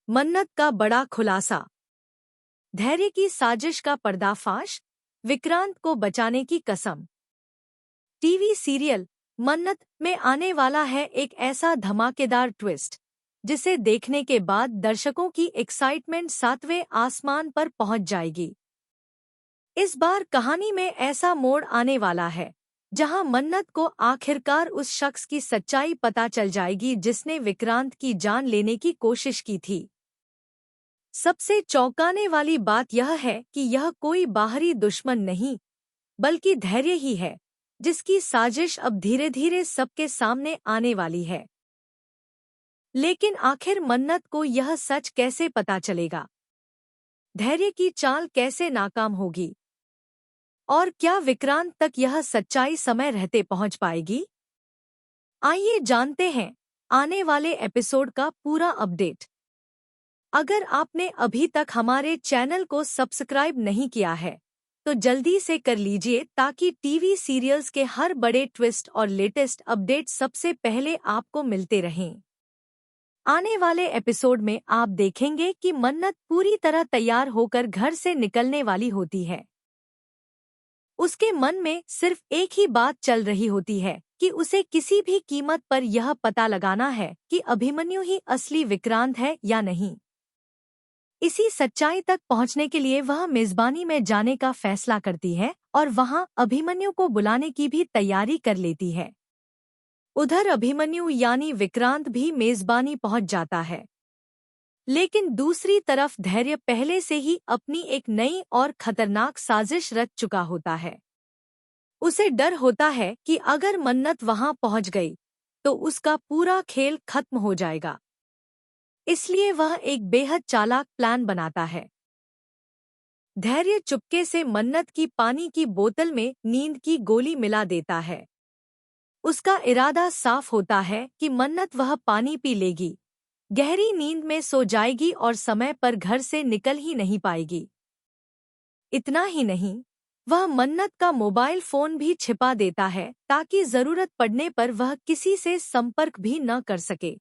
मन्नत का बड़ा खुलासा। धैर्य की साजिश का पर्दाफाश, विक्रांत को बचाने की कसम। टीवी सीरियल मन्नत में आने वाला है एक ऐसा धमाकेदार ट्विस्ट जिसे देखने के बाद दर्शकों की एक्साइटमेंट सातवें आसमान पर पहुंच जाएगी। इस बार कहानी में ऐसा मोड़ आने वाला है जहां मन्नत को आखिरकार उस शख्स की सच्चाई पता चल जाएगी जिसने विक्रांत की जान लेने की कोशिश की थी। सबसे चौंकाने वाली बात यह है कि यह कोई बाहरी दुश्मन नहीं बल्कि धैर्य ही है जिसकी साजिश अब धीरे धीरे सबके सामने आने वाली है। लेकिन आखिर मन्नत को यह सच कैसे पता चलेगा? धैर्य की चाल कैसे नाकाम होगी? और क्या विक्रांत तक यह सच्चाई समय रहते पहुंच पाएगी? आइए जानते हैं आने वाले एपिसोड का पूरा अपडेट। अगर आपने अभी तक हमारे चैनल को सब्सक्राइब नहीं किया है तो जल्दी से कर लीजिए ताकि टीवी सीरियल्स के हर बड़े ट्विस्ट और लेटेस्ट अपडेट सबसे पहले आपको मिलते रहें। आने वाले एपिसोड में आप देखेंगे कि मन्नत पूरी तरह तैयार होकर घर से निकलने वाली होती है। उसके मन में सिर्फ एक ही बात चल रही होती है कि उसे किसी भी कीमत पर यह पता लगाना है कि अभिमन्यु ही असली विक्रांत है या नहीं। इसी सच्चाई तक पहुंचने के लिए वह मेजबानी में जाने का फैसला करती है और वहां अभिमन्यु को बुलाने की भी तैयारी कर लेती है। उधर अभिमन्यु यानी विक्रांत भी मेजबानी पहुंच जाता है। लेकिन दूसरी तरफ धैर्य पहले से ही अपनी एक नई और खतरनाक साजिश रच चुका होता है। उसे डर होता है कि अगर मन्नत वहां पहुंच गई तो उसका पूरा खेल खत्म हो जाएगा। इसलिए वह एक बेहद चालाक प्लान बनाता है। धैर्य चुपके से मन्नत की पानी की बोतल में नींद की गोली मिला देता है। उसका इरादा साफ होता है कि मन्नत वह पानी पी लेगी, गहरी नींद में सो जाएगी और समय पर घर से निकल ही नहीं पाएगी। इतना ही नहीं, वह मन्नत का मोबाइल फोन भी छिपा देता है ताकि जरूरत पड़ने पर वह किसी से संपर्क भी न कर सके।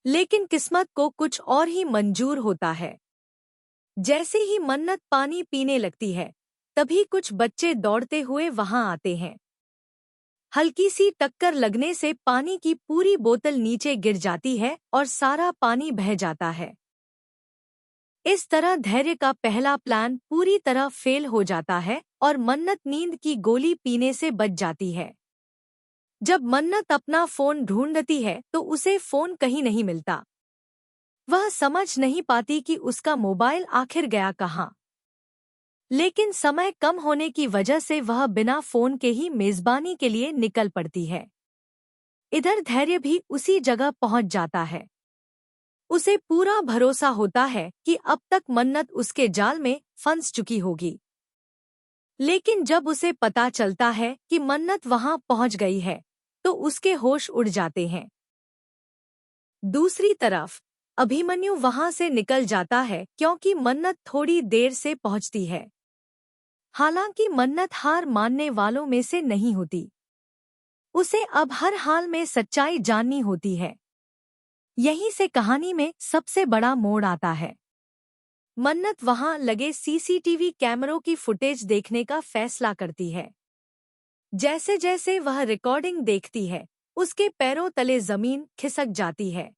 लेकिन किस्मत को कुछ और ही मंजूर होता है। जैसे ही मन्नत पानी पीने लगती है तभी कुछ बच्चे दौड़ते हुए वहां आते हैं। हल्की सी टक्कर लगने से पानी की पूरी बोतल नीचे गिर जाती है और सारा पानी बह जाता है। इस तरह धैर्य का पहला प्लान पूरी तरह फेल हो जाता है और मन्नत नींद की गोली पीने से बच जाती है। जब मन्नत अपना फोन ढूंढती है तो उसे फोन कहीं नहीं मिलता। वह समझ नहीं पाती कि उसका मोबाइल आखिर गया कहाँ। लेकिन समय कम होने की वजह से वह बिना फोन के ही मेजबानी के लिए निकल पड़ती है। इधर धैर्य भी उसी जगह पहुंच जाता है। उसे पूरा भरोसा होता है कि अब तक मन्नत उसके जाल में फंस चुकी होगी। लेकिन जब उसे पता चलता है कि मन्नत वहां पहुंच गई है तो उसके होश उड़ जाते हैं। दूसरी तरफ अभिमन्यु वहां से निकल जाता है क्योंकि मन्नत थोड़ी देर से पहुंचती है। हालांकि मन्नत हार मानने वालों में से नहीं होती। उसे अब हर हाल में सच्चाई जाननी होती है। यहीं से कहानी में सबसे बड़ा मोड़ आता है। मन्नत वहां लगे सीसीटीवी कैमरों की फुटेज देखने का फैसला करती है। जैसे जैसे वह रिकॉर्डिंग देखती है उसके पैरों तले जमीन खिसक जाती है।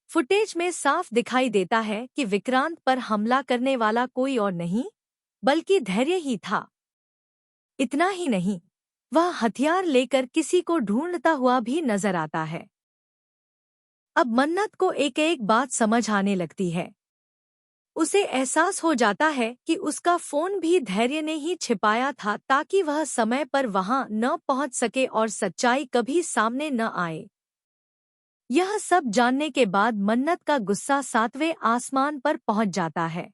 फुटेज में साफ दिखाई देता है कि विक्रांत पर हमला करने वाला कोई और नहीं बल्कि धैर्य ही था। इतना ही नहीं, वह हथियार लेकर किसी को ढूंढता हुआ भी नजर आता है। अब मन्नत को एक एक बात समझ आने लगती है। उसे एहसास हो जाता है कि उसका फोन भी धैर्य ने ही छिपाया था ताकि वह समय पर वहां न पहुंच सके और सच्चाई कभी सामने न आए। यह सब जानने के बाद मन्नत का गुस्सा सातवें आसमान पर पहुंच जाता है।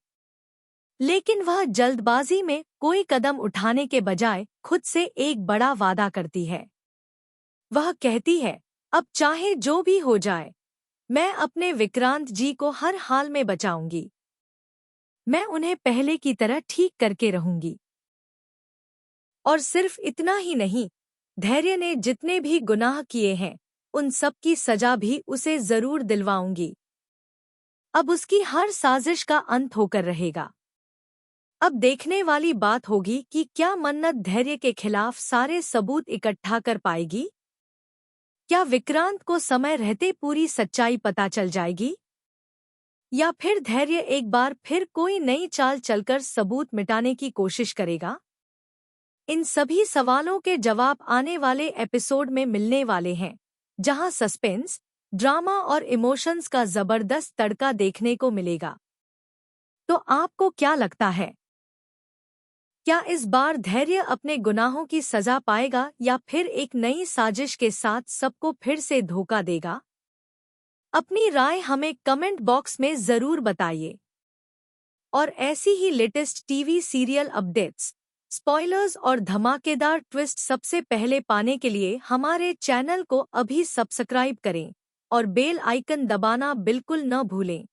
लेकिन वह जल्दबाजी में कोई कदम उठाने के बजाय खुद से एक बड़ा वादा करती है। वह कहती है, अब चाहे जो भी हो जाए, मैं अपने विक्रांत जी को हर हाल में बचाऊंगी। मैं उन्हें पहले की तरह ठीक करके रहूंगी। और सिर्फ इतना ही नहीं, धैर्य ने जितने भी गुनाह किए हैं उन सब की सजा भी उसे जरूर दिलवाऊंगी। अब उसकी हर साजिश का अंत होकर रहेगा। अब देखने वाली बात होगी कि क्या मन्नत धैर्य के खिलाफ सारे सबूत इकट्ठा कर पाएगी। क्या विक्रांत को समय रहते पूरी सच्चाई पता चल जाएगी, या फिर धैर्य एक बार फिर कोई नई चाल चलकर सबूत मिटाने की कोशिश करेगा। इन सभी सवालों के जवाब आने वाले एपिसोड में मिलने वाले हैं, जहां सस्पेंस, ड्रामा और इमोशंस का जबरदस्त तड़का देखने को मिलेगा। तो आपको क्या लगता है, क्या इस बार धैर्य अपने गुनाहों की सजा पाएगा या फिर एक नई साजिश के साथ सबको फिर से धोखा देगा? अपनी राय हमें कमेंट बॉक्स में जरूर बताइए। और ऐसी ही latest TV serial updates, spoilers और धमाकेदार ट्विस्ट सबसे पहले पाने के लिए हमारे चैनल को अभी सब्सक्राइब करें और बेल आइकन दबाना बिल्कुल न भूलें।